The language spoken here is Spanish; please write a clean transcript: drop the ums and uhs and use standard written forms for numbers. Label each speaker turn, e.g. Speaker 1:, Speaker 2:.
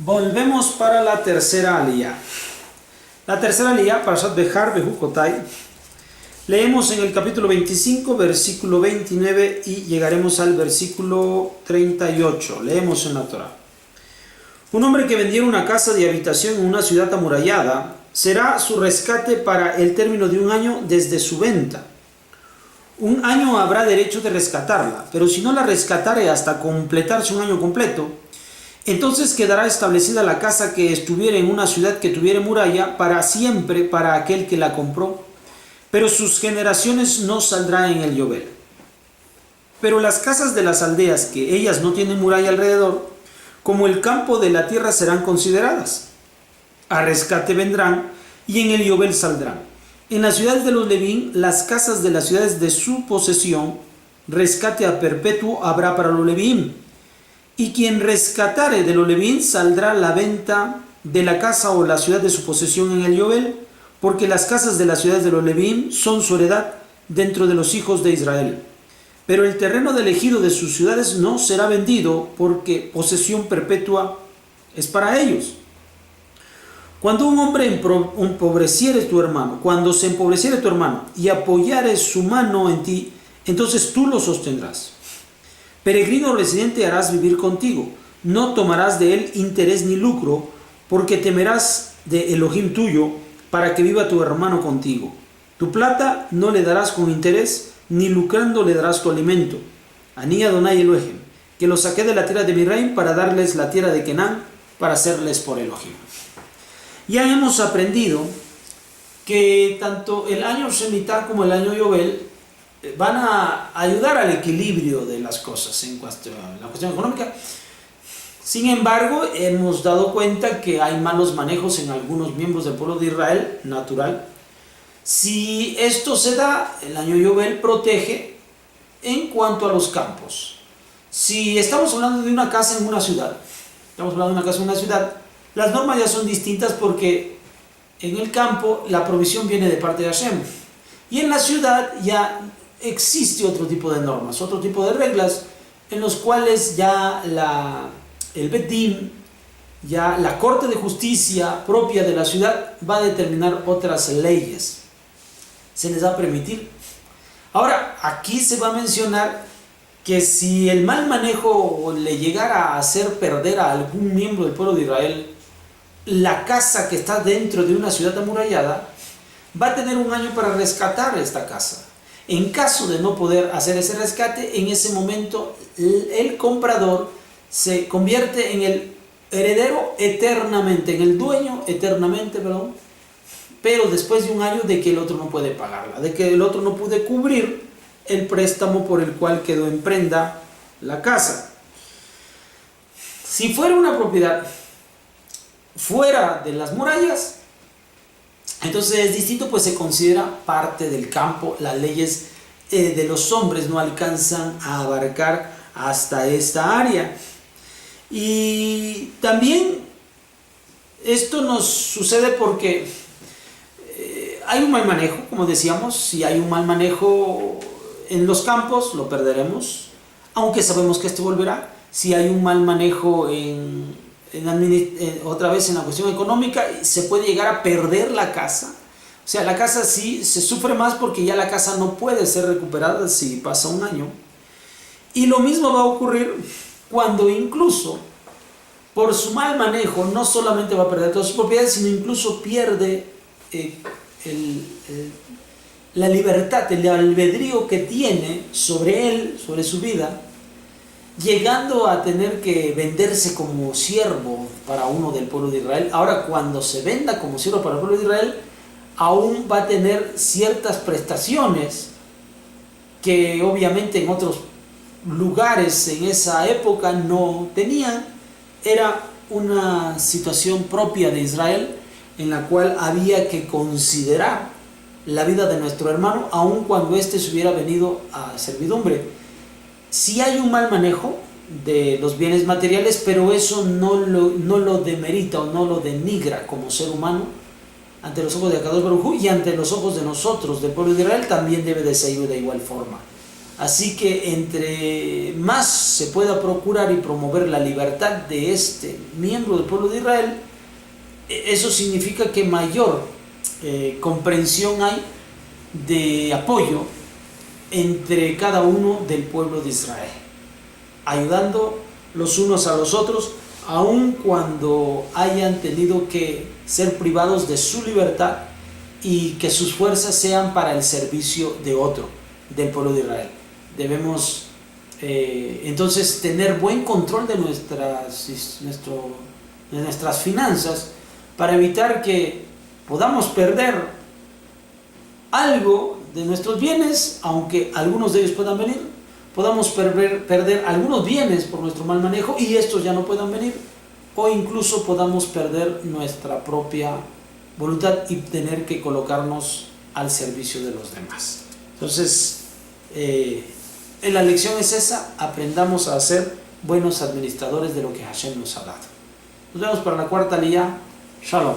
Speaker 1: Volvemos para la tercera aliyá. La tercera aliyá, Parashat Behar Behukotai. Leemos en el capítulo 25, versículo 29 y llegaremos al versículo 38. Leemos en la Torá. Un hombre que vendiera una casa de habitación en una ciudad amurallada, será su rescate para el término de un año desde su venta. Un año habrá derecho de rescatarla, pero si no la rescatare hasta completarse un año completo, entonces quedará establecida la casa que estuviera en una ciudad que tuviera muralla para siempre para aquel que la compró, pero sus generaciones no saldrán en el Yobel. Pero las casas de las aldeas que ellas no tienen muralla alrededor, como el campo de la tierra, serán consideradas. A rescate vendrán y en el Yobel saldrán. En las ciudades de los Levín, las casas de las ciudades de su posesión, rescate a perpetuo habrá para los Levín. Y quien rescatare de los Levín saldrá la venta de la casa o la ciudad de su posesión en el Yobel, porque las casas de las ciudades de los Levín son su heredad dentro de los hijos de Israel. Pero el terreno del ejido de sus ciudades no será vendido, porque posesión perpetua es para ellos. Cuando un hombre empobreciere tu hermano, cuando se empobreciere tu hermano y apoyare su mano en ti, entonces tú lo sostendrás. Peregrino residente harás vivir contigo, no tomarás de él interés ni lucro, porque temerás de Elohim tuyo, para que viva tu hermano contigo. Tu plata no le darás con interés, ni lucrando le darás tu alimento. Ani Adonai Elohim, que los saqué de la tierra de Misraim para darles la tierra de Canaán, para hacerles por Elohim. Ya hemos aprendido que tanto el año Shemitah como el año Yobel van a ayudar al equilibrio de las cosas en la cuestión económica. Sin embargo, hemos dado cuenta que hay malos manejos en algunos miembros del pueblo de Israel, natural. Si esto se da, el año Yobel protege en cuanto a los campos. Si estamos hablando de una casa en una ciudad, las normas ya son distintas, porque en el campo la provisión viene de parte de Hashem, y en la ciudad ya existe otro tipo de normas, otro tipo de reglas, en los cuales ya el Bet Din, ya la Corte de Justicia propia de la ciudad va a determinar otras leyes. Se les va a permitir. Ahora, aquí se va a mencionar que si el mal manejo le llegara a hacer perder a algún miembro del pueblo de Israel la casa que está dentro de una ciudad amurallada, va a tener un año para rescatar esta casa. En caso de no poder hacer ese rescate, en ese momento el comprador se convierte en el heredero eternamente, en el dueño eternamente, pero después de un año de que el otro no puede pagarla, de que el otro no puede cubrir el préstamo por el cual quedó en prenda la casa. Si fuera una propiedad fuera de las murallas, entonces es distinto, pues se considera parte del campo. Las leyes de los hombres no alcanzan a abarcar hasta esta área. Y también esto nos sucede porque hay un mal manejo, como decíamos. Si hay un mal manejo en los campos, lo perderemos, aunque sabemos que esto volverá. Si hay un mal manejo otra vez en la cuestión económica, se puede llegar a perder la casa. O sea, la casa sí se sufre más, porque ya la casa no puede ser recuperada si pasa un año. Y lo mismo va a ocurrir cuando incluso por su mal manejo no solamente va a perder todas sus propiedades, sino incluso pierde la libertad, el albedrío que tiene sobre él, sobre su vida, llegando a tener que venderse como siervo para uno del pueblo de Israel. Ahora, cuando se venda como siervo para el pueblo de Israel, aún va a tener ciertas prestaciones que obviamente en otros lugares en esa época no tenían. Era una situación propia de Israel, en la cual había que considerar la vida de nuestro hermano, aun cuando éste se hubiera venido a servidumbre. Sí hay un mal manejo de los bienes materiales, pero eso no lo demerita o no lo denigra como ser humano ante los ojos de Akadosh Baruj Hu, y ante los ojos de nosotros, del pueblo de Israel, también debe de ser de igual forma. Así que entre más se pueda procurar y promover la libertad de este miembro del pueblo de Israel, eso significa que mayor comprensión hay de apoyo entre cada uno del pueblo de Israel, ayudando los unos a los otros, aun cuando hayan tenido que ser privados de su libertad y que sus fuerzas sean para el servicio de otro, del pueblo de Israel. Debemos entonces tener buen control de nuestras finanzas para evitar que podamos perder algo de nuestros bienes, aunque algunos de ellos puedan venir, podamos perder algunos bienes por nuestro mal manejo y estos ya no puedan venir, o incluso podamos perder nuestra propia voluntad y tener que colocarnos al servicio de los demás. Entonces, la lección es esa: aprendamos a ser buenos administradores de lo que Hashem nos ha dado. Nos vemos para la cuarta aliyá. Shalom.